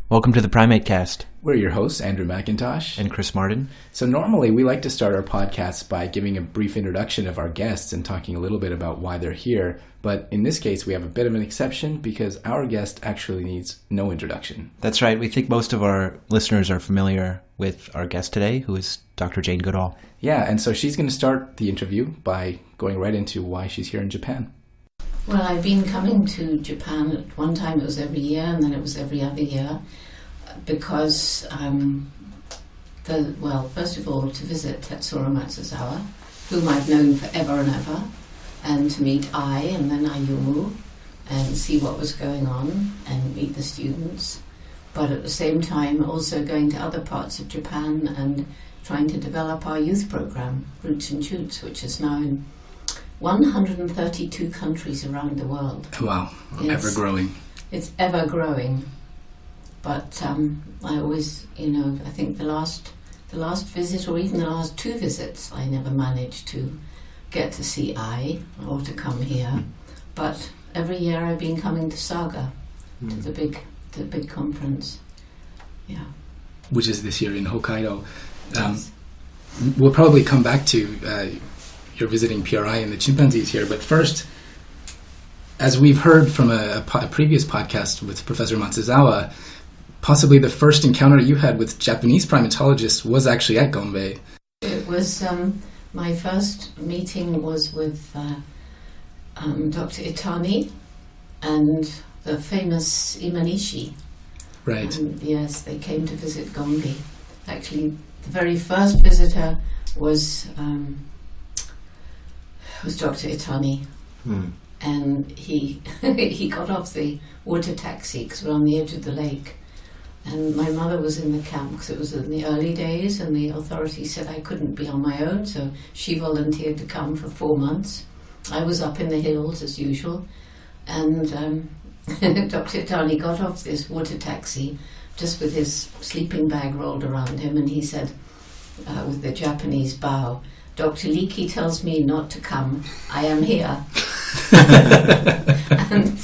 Welcome to the Primate Cast. We're your hosts, Andrew McIntosh and Chris Martin. So normally we like to start our podcasts by giving a brief introduction of our guests and talking a little bit about why they're here. But in this case, we have a bit of an exception because our guest actually needs no introduction. That's right. We think most of our listeners are familiar with our guest today, who is Dr. Jane Goodall. Yeah, and so she's going to start the interview by going right into why she's here in Japan. Well, I've been coming to Japan. At one time it was every year, and then it was every other year, because, first of all, to visit Tetsuro Matsuzawa, whom I've known forever and ever, and to meet Ai and then Ayumu, and see what was going on, and meet the students. But at the same time, also going to other parts of Japan and trying to develop our youth program, Roots and Shoots, which is now in 132 countries around the world. Wow, ever growing. It's ever growing. But I always, I think the last visit, or even the last two visits, I never managed to get to see Ai or to come here. But every year I've been coming to Saga, to the big conference. Yeah. Which is this year in Hokkaido. Yes. We'll probably come back to you're visiting PRI and the chimpanzees here, but first, as we've heard from a previous podcast with Professor Matsuzawa, possibly the first encounter you had with Japanese primatologists was actually at Gombe. It was, my first meeting was with Dr. Itani and the famous Imanishi. Right. Yes, they came to visit Gombe. Actually, the very first visitor was Dr. Itani, and he got off the water taxi because we're on the edge of the lake, and my mother was in the camp because it was in the early days, and the authorities said I couldn't be on my own, so she volunteered to come for 4 months. I was up in the hills as usual, and Dr. Itani got off this water taxi just with his sleeping bag rolled around him, and he said, with the Japanese bow, "Dr. Leakey tells me not to come. I am here." and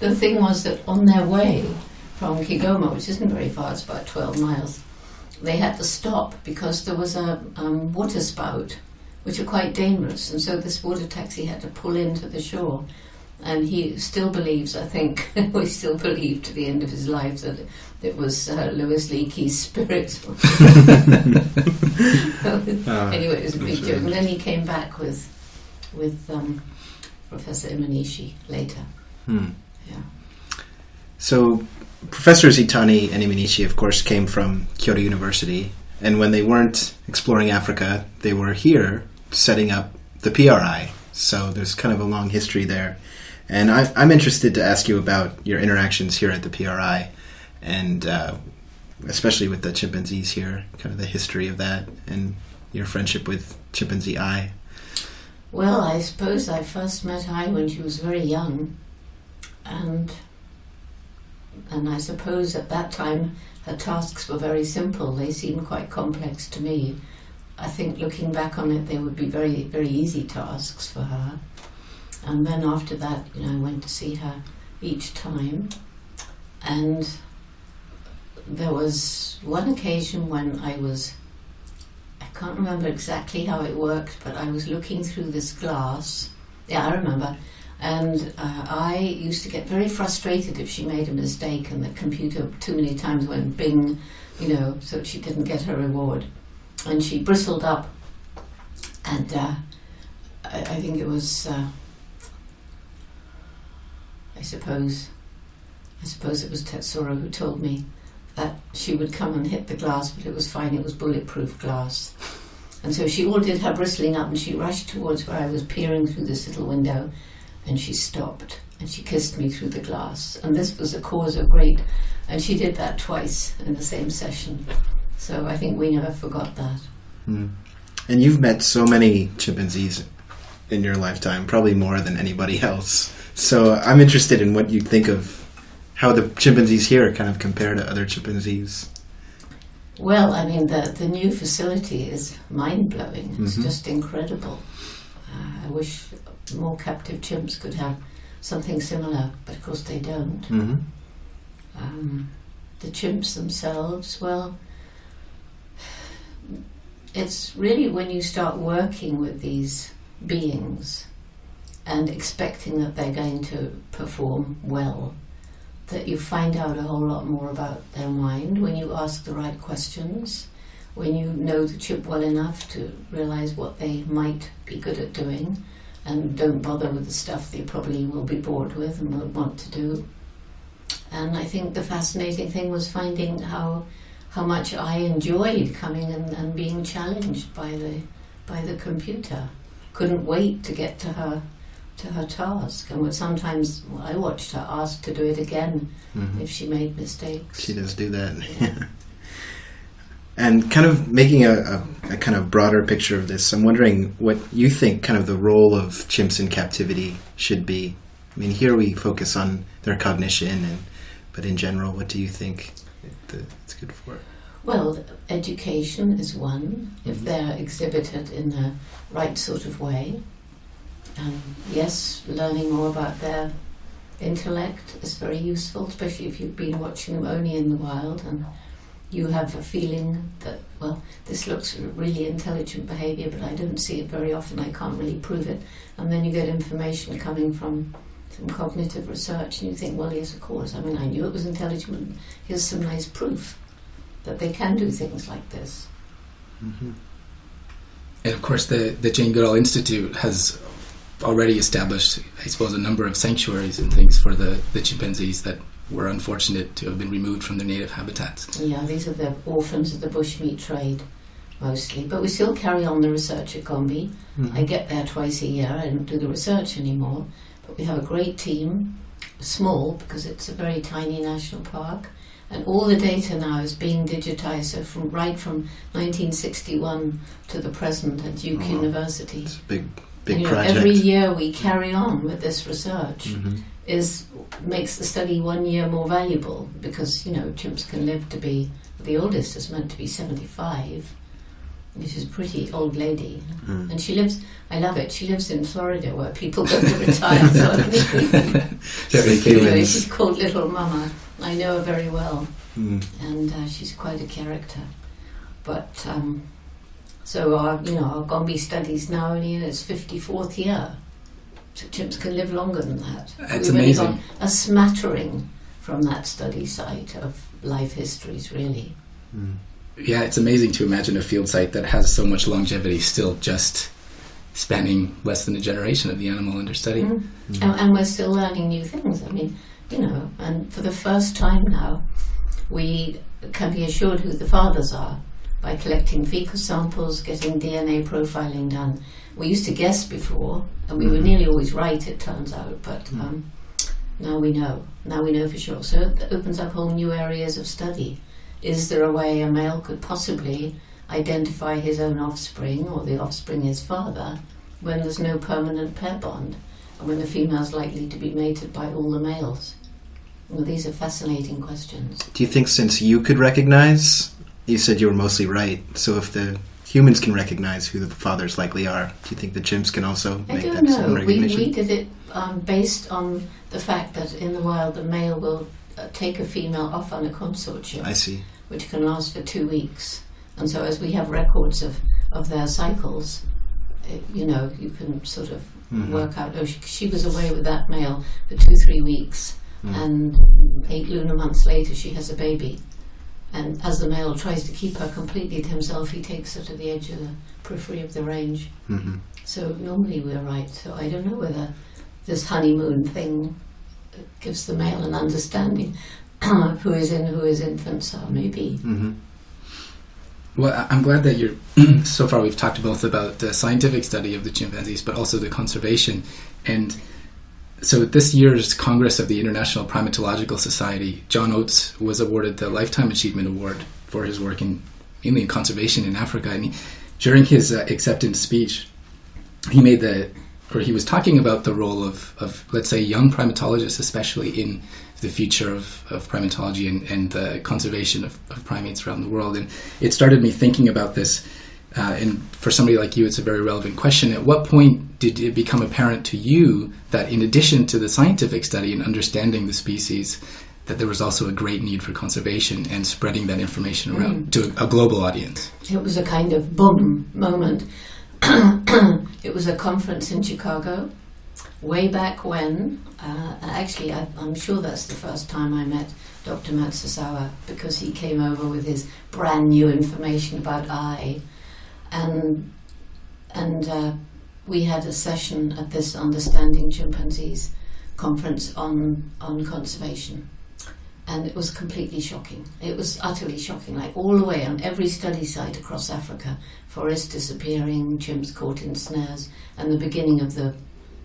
the thing was that on their way from Kigoma, which isn't very far, it's about 12 miles, they had to stop because there was a water spout, which are quite dangerous, and so this water taxi had to pull into the shore. And he still believes, I think, he still believed to the end of his life that it was Louis Leakey's spirit. Anyway, it was a big joke. And then he came back with Professor Imanishi later. Yeah. So Professors Itani and Imanishi, of course, came from Kyoto University. And when they weren't exploring Africa, they were here setting up the PRI. So there's kind of a long history there. And I'm interested to ask you about your interactions here at the PRI, and especially with the chimpanzees here, kind of the history of that, and your friendship with chimpanzee Ai. Well, I suppose I first met Ai when she was very young, and I suppose at that time her tasks were very simple. They seemed quite complex to me. I think looking back on it, they would be very, very easy tasks for her. And then after that, I went to see her each time. And there was one occasion when I can't remember exactly how it worked, but I was looking through this glass. Yeah, I remember. And I used to get very frustrated if she made a mistake and the computer too many times went bing, so she didn't get her reward. And she bristled up. And I think it was... I suppose it was Tetsuro who told me that she would come and hit the glass, but it was fine, it was bulletproof glass. And so she all did her bristling up, and she rushed towards where I was peering through this little window, and she stopped, and she kissed me through the glass. And this was a cause of great... And she did that twice in the same session. So I think we never forgot that. And you've met so many chimpanzees in your lifetime, probably more than anybody else. So I'm interested in what you think of how the chimpanzees here kind of compare to other chimpanzees. Well, I mean, the new facility is mind-blowing. It's just incredible. I wish more captive chimps could have something similar, but of course they don't. the chimps themselves, well, it's really when you start working with these beings and expecting that they're going to perform well, that you find out a whole lot more about their mind when you ask the right questions, when you know the chimp well enough to realize what they might be good at doing and don't bother with the stuff they probably will be bored with and won't want to do. And I think the fascinating thing was finding how much I enjoyed coming and being challenged by the computer. Couldn't wait to get to her task, and would sometimes I watched her ask to do it again if she made mistakes. She does do that. Yeah. And kind of making a kind of broader picture of this, I'm wondering what you think kind of the role of chimps in captivity should be. I mean, here we focus on their cognition, but in general, what do you think it's good for? Well, education is one, if they're exhibited in the right sort of way. Yes, learning more about their intellect is very useful, especially if you've been watching them only in the wild and you have a feeling that, well, this looks really intelligent behaviour, but I don't see it very often, I can't really prove it. And then you get information coming from some cognitive research and you think, well, yes, of course, I mean, I knew it was intelligent, but here's some nice proof that they can do things like this. Mm-hmm. And of course, the Jane Goodall Institute has already established, I suppose, a number of sanctuaries and things for the chimpanzees that were unfortunate to have been removed from their native habitats. Yeah, these are the orphans of the bushmeat trade, mostly. But we still carry on the research at Gombe. I get there twice a year. I don't do the research anymore. But we have a great team, small, because it's a very tiny national park. And all the data now is being digitized, so from 1961 to the present at Duke University. It's a big project. Every year we carry on with this research. Makes the study 1 year more valuable because, chimps can live to be, the oldest is meant to be 75, which is a pretty old lady. And she lives, I love it, she lives in Florida where people go to retire. She's called Little Mama. I know her very well. And she's quite a character. But, so our Gombe studies now only in its 54th year. So chimps can live longer than that. That's amazing. Got a smattering from that study site of life histories, really. Yeah, it's amazing to imagine a field site that has so much longevity still just spanning less than a generation of the animal under study. And we're still learning new things. I mean, and for the first time now, we can be assured who the fathers are by collecting fecal samples, getting DNA profiling done. We used to guess before, and we were nearly always right, it turns out, but now we know. Now we know for sure. So it opens up whole new areas of study. Is there a way a male could possibly identify his own offspring, or the offspring his father, when there's no permanent pair bond, and when the female's likely to be mated by all the males? Well, these are fascinating questions. Do you think since you could recognize, you said you were mostly right, so if the humans can recognize who the fathers likely are, do you think the chimps can also make that same recognition? We did it based on the fact that in the wild the male will take a female off on a courtship. I see. Which can last for 2 weeks. And so as we have records of their cycles, you can sort of work out, she was away with that male for 2-3 weeks, and 8 lunar months later she has a baby. And as the male tries to keep her completely to himself, he takes her to the edge of the periphery of the range. So normally we're right. So I don't know whether this honeymoon thing gives the male an understanding of who his infants are, maybe. Well, I'm glad that you're, so far we've talked both about the scientific study of the chimpanzees, but also the conservation. And so at this year's Congress of the International Primatological Society, John Oates was awarded the Lifetime Achievement Award for his work mainly in conservation in Africa. And during his acceptance speech, he was talking about the role of let's say, young primatologists, especially in the future of primatology and the conservation of primates around the world. And it started me thinking about this. And for somebody like you, it's a very relevant question. At what point did it become apparent to you that in addition to the scientific study and understanding the species, that there was also a great need for conservation and spreading that information around to a global audience. It was a kind of boom moment. It was a conference in Chicago way back when. Actually, I'm sure that's the first time I met Dr. Matsuzawa, because he came over with his brand new information about eye. And we had a session at this Understanding Chimpanzees conference on conservation. And it was completely shocking. It was utterly shocking, like all the way on every study site across Africa, forests disappearing, chimps caught in snares, and the beginning of the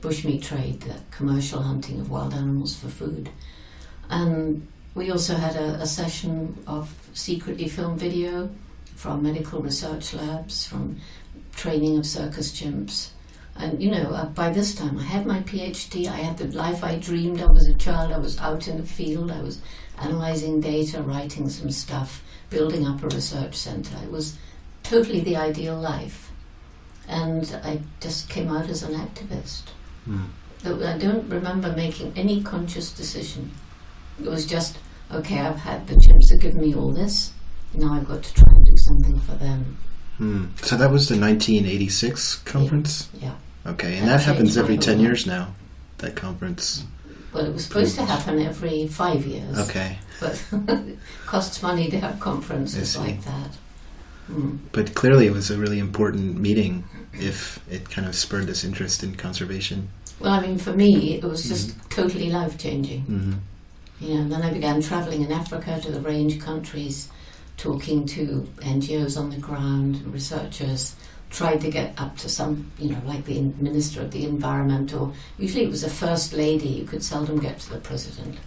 bushmeat trade, the commercial hunting of wild animals for food. And we also had a session of secretly filmed video from medical research labs, from training of circus chimps. And, by this time I had my PhD, I had the life I dreamed of as a child. I was out in the field, I was analysing data, writing some stuff, building up a research centre. It was totally the ideal life. And I just came out as an activist. I don't remember making any conscious decision. It was just, okay, I've had the chimps that give me all this, now I've got to try and do something for them. So that was the 1986 conference? Yeah. Okay, and that happens every 10 years now, that conference. Well, it was supposed to happen every 5 years. Okay. But it costs money to have conferences like that. But clearly it was a really important meeting if it kind of spurred this interest in conservation. Well, I mean, for me, it was just totally life-changing. And then I began travelling in Africa to the range countries, talking to NGOs on the ground, researchers, tried to get up to some, like the Minister of the Environment, or usually it was a First Lady. You could seldom get to the President.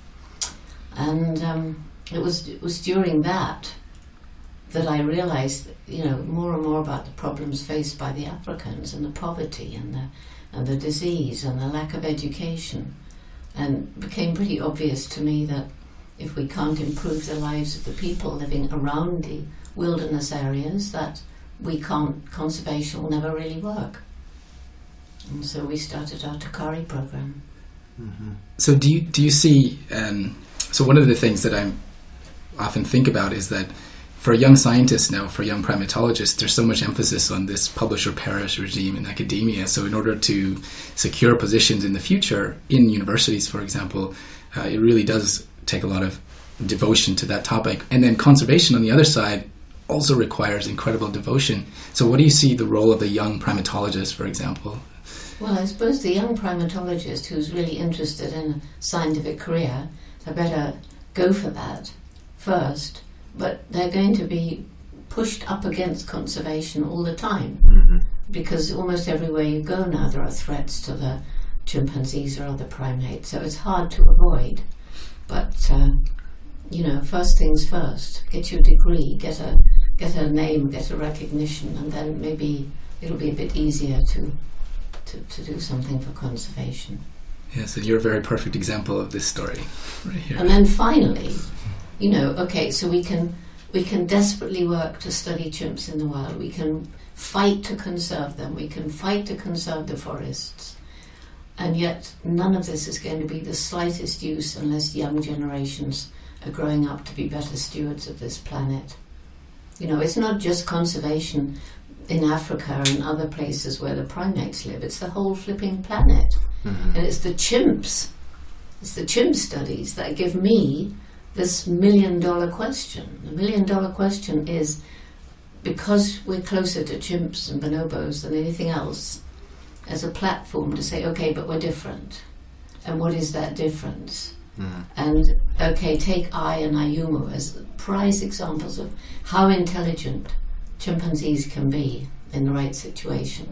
And it was during that I realised, more and more about the problems faced by the Africans, and the poverty and the disease and the lack of education. And it became pretty obvious to me that if we can't improve the lives of the people living around the wilderness areas, that conservation will never really work. And so we started our Takari program. So do you see, so one of the things that I often think about is that for young scientists now, for young primatologists, there's so much emphasis on this publish or perish regime in academia. So in order to secure positions in the future in universities, for example, it really does take a lot of devotion to that topic. And then conservation on the other side also requires incredible devotion. So what do you see the role of the young primatologist, for example? Well, I suppose the young primatologist who's really interested in a scientific career, I better go for that first. But they're going to be pushed up against conservation all the time, because almost everywhere you go now there are threats to the chimpanzees or other primates, so it's hard to avoid. But first things first, get your degree, get a name, get a recognition, and then maybe it'll be a bit easier to do something for conservation. Yes, and you're a very perfect example of this story right here. And then finally, okay, so we can desperately work to study chimps in the wild. We can fight to conserve them. We can fight to conserve the forests. And yet none of this is going to be the slightest use unless young generations are growing up to be better stewards of this planet. It's not just conservation in Africa and other places where the primates live. It's the whole flipping planet. And it's the chimps. It's the chimp studies that give me this $1 million question. The $1 million question is, because we're closer to chimps and bonobos than anything else, as a platform to say, okay, but we're different. And what is that difference? And, okay, take Ai and Ayumu as prize examples of how intelligent chimpanzees can be in the right situation.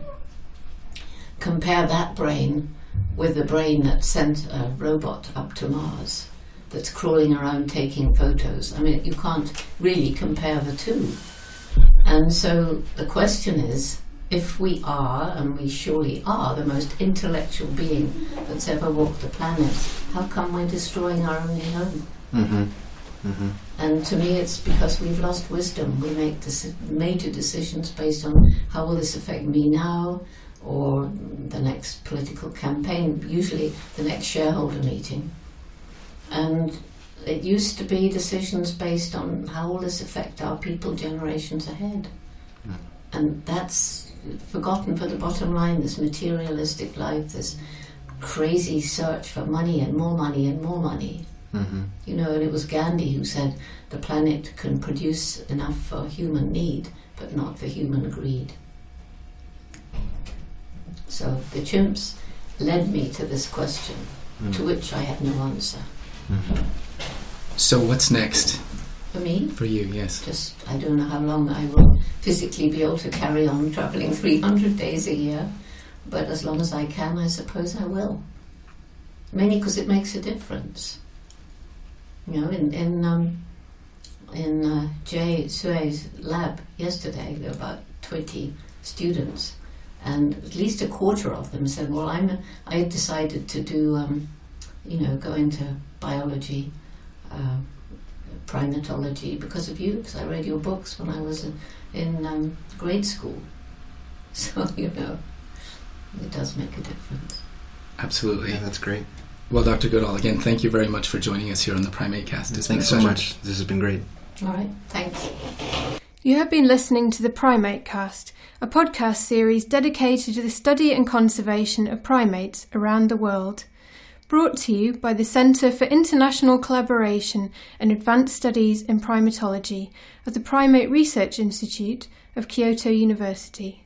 Compare that brain with the brain that sent a robot up to Mars, that's crawling around taking photos. I mean, you can't really compare the two. And so the question is, if we are, and we surely are, the most intellectual being that's ever walked the planet, how come we're destroying our only home? And to me it's because we've lost wisdom. We make major decisions based on how will this affect me now, or the next political campaign, usually the next shareholder meeting. And it used to be decisions based on how will this affect our people generations ahead. And that's forgotten for the bottom line, this materialistic life, this crazy search for money and more money and more money. Mm-hmm. You know, and it was Gandhi who said the planet can produce enough for human need, but not for human greed. So the chimps led me to this question, to which I have no answer. Mm-hmm. So what's next? For me? For you, yes. Just, I don't know how long I will physically be able to carry on travelling 300 days a year, but as long as I can, I suppose I will. Mainly because it makes a difference. You know, in Jay Sue's lab yesterday, there were about 20 students, and at least a quarter of them said, well, I had decided to do, go into biology, primatology because of you, because I read your books when I was in grade school. So, you know, it does make a difference. Absolutely. Yeah, that's great. Well, Dr. Goodall, again, thank you very much for joining us here on the PrimateCast. Thanks so much. This has been great. All right, thanks. You have been listening to the PrimateCast, a podcast series dedicated to the study and conservation of primates around the world. Brought to you by the Centre for International Collaboration and Advanced Studies in Primatology of the Primate Research Institute of Kyoto University.